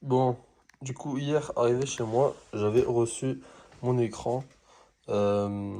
Bon, du coup, hier, arrivé chez moi, j'avais reçu mon écran. Euh,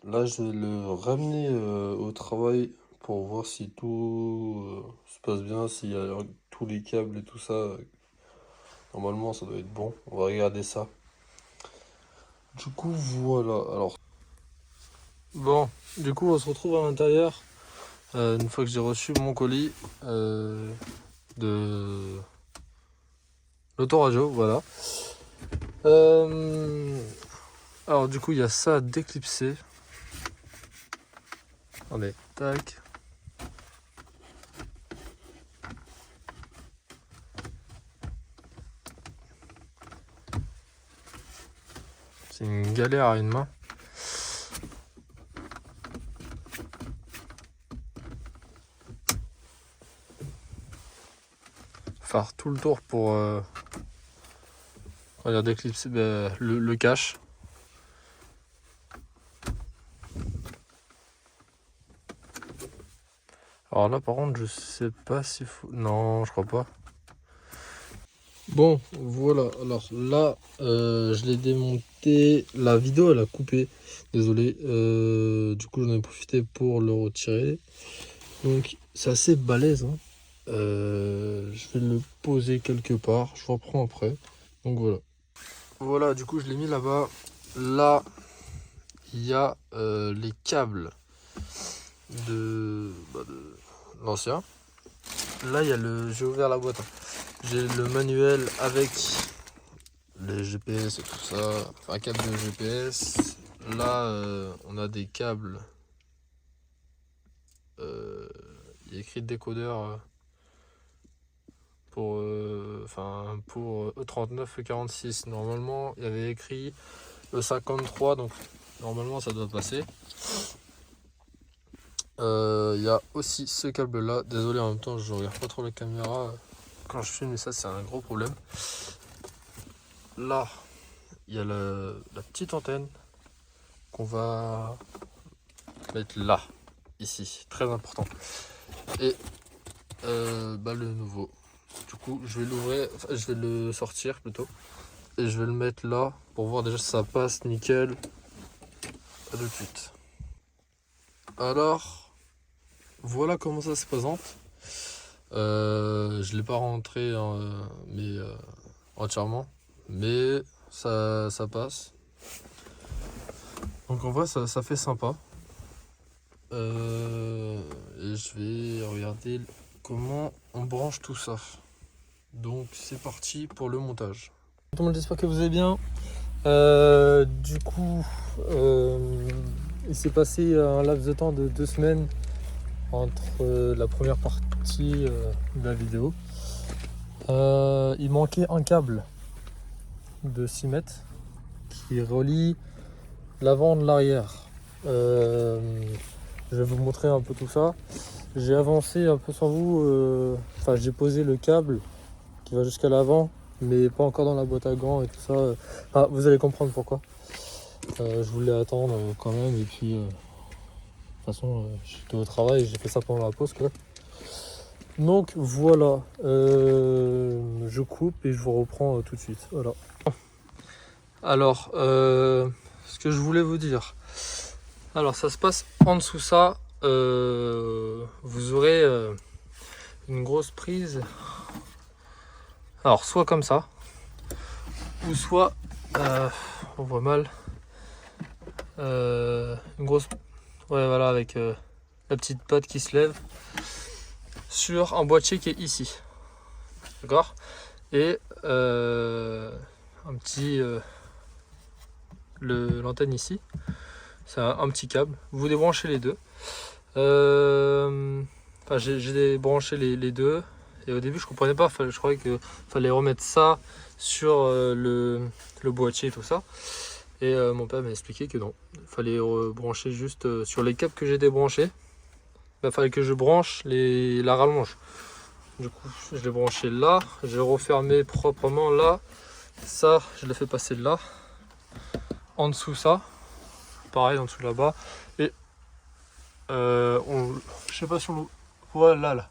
Là, je vais le ramener au travail pour voir si tout se passe bien, s'il y a tous les câbles et tout ça. Normalement, ça doit être bon. On va regarder ça. Du coup, voilà. Alors, bon, du coup, on se retrouve à l'intérieur une fois que j'ai reçu mon colis de l'autoradio, voilà. Euh, alors, du coup, il y a ça à déclipser. Attendez, tac. C'est une galère à une main. Faire tout le tour pour regarder d'éclipser le cache. Alors là par contre je sais pas s'il faut. Non, je crois pas. Bon voilà, alors là je l'ai démonté. La vidéo elle a coupé. Désolé. Du coup j'en ai profité pour le retirer. Donc c'est assez balèze, hein. Je vais le poser quelque part. Je reprends après. Donc voilà. Voilà, du coup je l'ai mis là-bas. Là, il y a les câbles de l'ancien. Là, il y a j'ai ouvert la boîte, hein. J'ai le manuel avec les GPS et tout ça. Enfin, un câble de GPS. Là, on a des câbles. Il y a écrit décodeur pour E39 et 46. Normalement, il y avait écrit E53, donc normalement ça doit passer. Il y a aussi ce câble là. Désolé, en même temps je regarde pas trop la caméra quand je filme, mais ça c'est un gros problème. Là il y a la petite antenne qu'on va mettre là, ici, très important. Et le nouveau, du coup je vais l'ouvrir, enfin, je vais le sortir plutôt, et je vais le mettre là pour voir déjà si ça passe nickel. À tout de suite. Alors voilà comment ça se présente. Je l'ai pas rentré entièrement, mais ça passe. Donc en vrai ça fait sympa. Et je vais regarder comment on branche tout ça. Donc c'est parti pour le montage. Tout le monde, j'espère que vous allez bien. Du coup, il s'est passé un laps de temps de 2 semaines entre la première partie de la vidéo. Il manquait un câble de 6 mètres qui relie l'avant de l'arrière. Je vais vous montrer un peu tout ça. J'ai avancé un peu sans vous, j'ai posé le câble qui va jusqu'à l'avant, mais pas encore dans la boîte à gants et tout ça. Vous allez comprendre pourquoi. Je voulais attendre quand même, et puis de toute façon j'étais au travail, j'ai fait ça pendant la pause quoi. Donc voilà, je coupe et je vous reprends tout de suite. Voilà. Alors, ce que je voulais vous dire. Alors, ça se passe en dessous ça. Vous aurez une grosse prise. Alors, soit comme ça, ou soit, on voit mal, une grosse, ouais voilà, avec la petite patte qui se lève sur un boîtier qui est ici. D'accord. Et un petit l'antenne ici, c'est un petit câble. Vous débranchez les deux. J'ai débranché les deux, et au début je comprenais pas. Je croyais que fallait remettre ça sur le boîtier et tout ça. Et mon père m'a expliqué que non, il fallait brancher juste sur les câbles que j'ai débranchés. Il fallait que je branche la rallonge. Du coup, je l'ai branché là, j'ai refermé proprement là. Ça, je l'ai fait passer là. En dessous ça, pareil en dessous là-bas. Et je sais pas si on le voit là.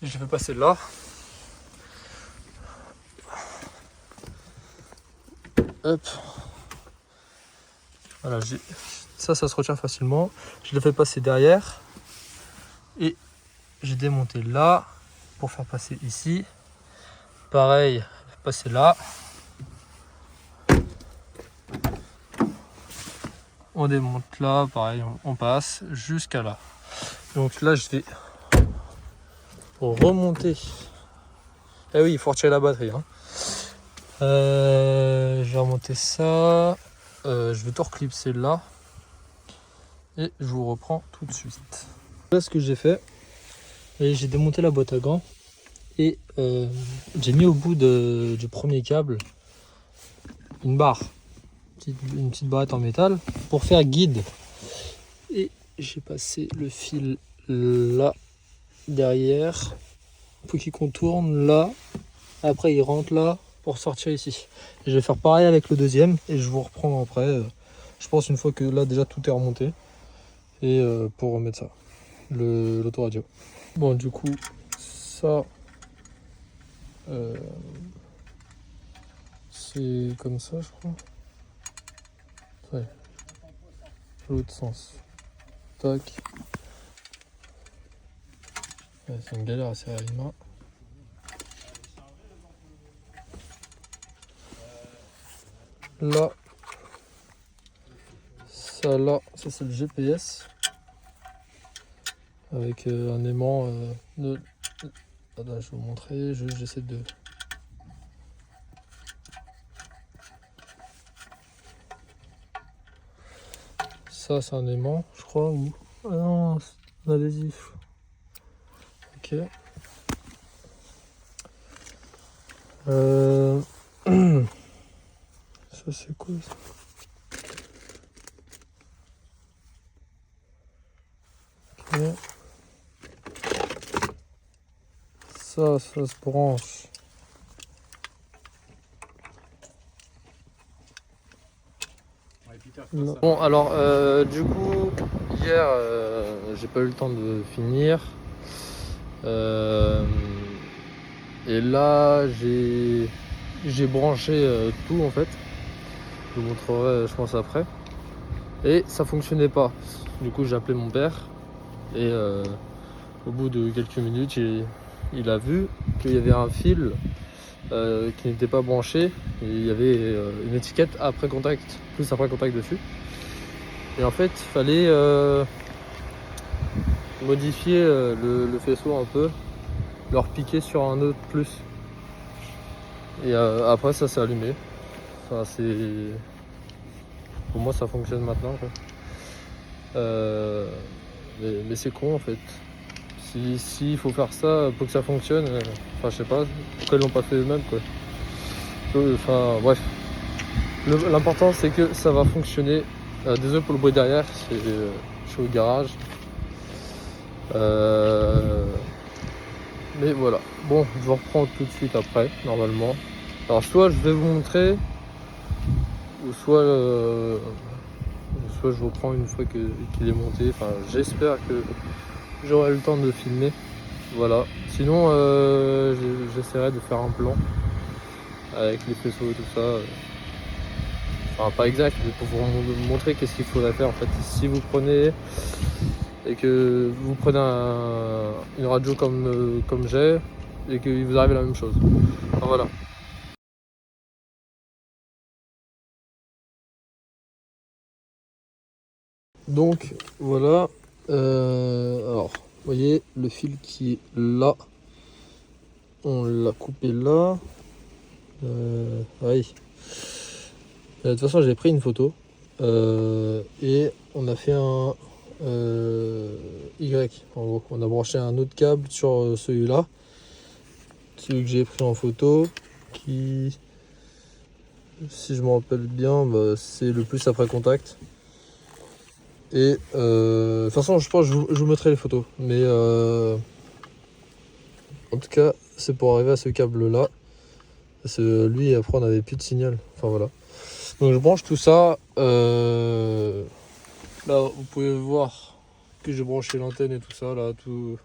Je l'ai fait passer là. Hop. Voilà, ça se retire facilement. Je l'ai fait passer derrière. Et j'ai démonté là pour faire passer ici. Pareil, passer là. On démonte là, pareil, on passe jusqu'à là. Donc là, je vais remonter. Ah oui, il faut retirer la batterie. Hein. Je vais remonter ça. Je vais tout reclipser là. Et je vous reprends tout de suite. Voilà ce que j'ai fait. Et j'ai démonté la boîte à gants. Et j'ai mis au bout du premier câble une barre. Une petite barrette en métal pour faire guide. Et j'ai passé le fil là, derrière. Faut qu'il contourne là. Après il rentre là pour sortir ici. Et je vais faire pareil avec le deuxième et je vous reprends après. Je pense une fois que là déjà tout est remonté. Et pour remettre ça, l'autoradio. Bon du coup ça c'est comme ça je crois. Ouais. L'autre sens. Tac. Ouais, c'est une galère à serrer à une main. Là, ça c'est le GPS avec un aimant de... Attends, je vais vous montrer, j'essaie de... Ça c'est un aimant, je crois, ou... Ah non, c'est un adhésif. Ok. Ça c'est quoi ça? Ok. Ça se branche. Bon alors du coup hier j'ai pas eu le temps de finir et là j'ai branché tout en fait, je vous montrerai je pense après, et ça fonctionnait pas. Du coup j'ai appelé mon père et au bout de quelques minutes il a vu qu'il y avait un fil qui n'était pas branché, et il y avait une étiquette après contact, plus après contact dessus. Et en fait, il fallait modifier le faisceau un peu, le repiquer sur un autre plus. Et après, ça s'est allumé. Enfin, pour moi, ça fonctionne maintenant, quoi. Mais c'est con en fait. S'il faut faire ça pour que ça fonctionne, enfin je sais pas, pourquoi ils l'ont pas fait eux-mêmes quoi. Enfin bref. L'important c'est que ça va fonctionner. Désolé pour le bruit derrière, je suis au garage. Mais voilà. Bon, je vous reprends tout de suite après, normalement. Alors soit je vais vous montrer, ou soit je vous reprends une fois qu'il est monté. Enfin j'espère que j'aurai le temps de filmer. Voilà. Sinon j'essaierai de faire un plan avec les faisceaux et tout ça. Enfin pas exact, mais pour vous montrer qu'est-ce qu'il faudrait faire en fait. Si vous prenez et que vous prenez une radio comme j'ai, et qu'il vous arrive la même chose. Enfin, voilà. Donc voilà. Alors, vous voyez le fil qui est là. On l'a coupé là. Oui. De toute façon, j'ai pris une photo. Et on a fait un Y. En gros, on a branché un autre câble sur celui-là. Celui que j'ai pris en photo. Qui, si je me rappelle bien, bah, c'est le plus après contact. Et de toute façon, je pense que je vous mettrai les photos. Mais en tout cas, c'est pour arriver à ce câble là. Parce que lui, après, on n'avait plus de signal. Enfin voilà. Donc je branche tout ça. Là, vous pouvez voir que j'ai branché l'antenne et tout ça. Là, tout.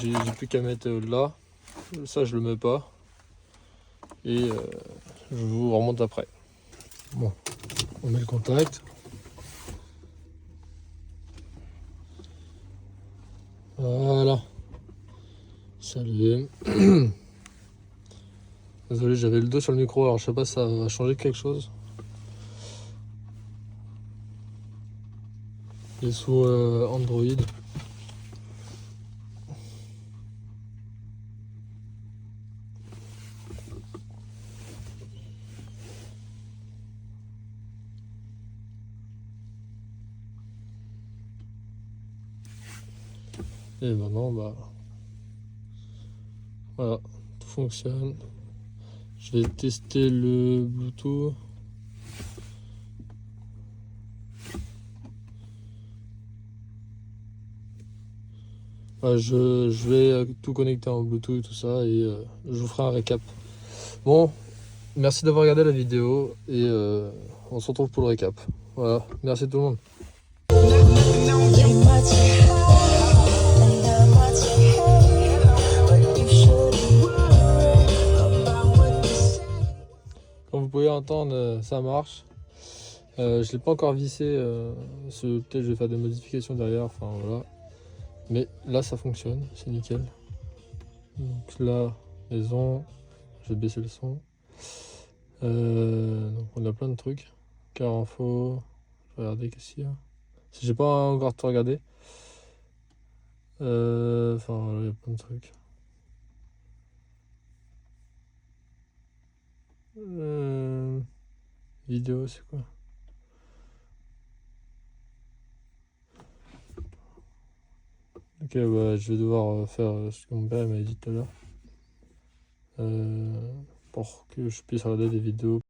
J'ai plus qu'à mettre là. Ça, je le mets pas. Et je vous remonte après. Bon, on met le contact. Voilà. Salut. Désolé, j'avais le dos sur le micro, alors je sais pas si ça va changer quelque chose. Il est sous Android. Et maintenant, bah voilà, tout fonctionne. Je vais tester le Bluetooth. Voilà, je vais tout connecter en Bluetooth, tout ça, et je vous ferai un récap. Bon, merci d'avoir regardé la vidéo, et on se retrouve pour le récap. Voilà, merci tout le monde. Comme vous pouvez entendre, ça marche. Je ne l'ai pas encore vissé, peut-être je vais faire des modifications derrière, enfin voilà. Mais là ça fonctionne, c'est nickel. Donc là, maison, je vais baisser le son. Donc on a plein de trucs. Car info, je vais regarder qu'est-ce qu'il y a. Si j'ai pas encore tout regardé. Enfin voilà, il y a plein de trucs. Vidéo, c'est quoi? Ok, bah, je vais devoir faire ce que mon père m'a dit tout à l'heure. Pour que je puisse regarder des vidéos.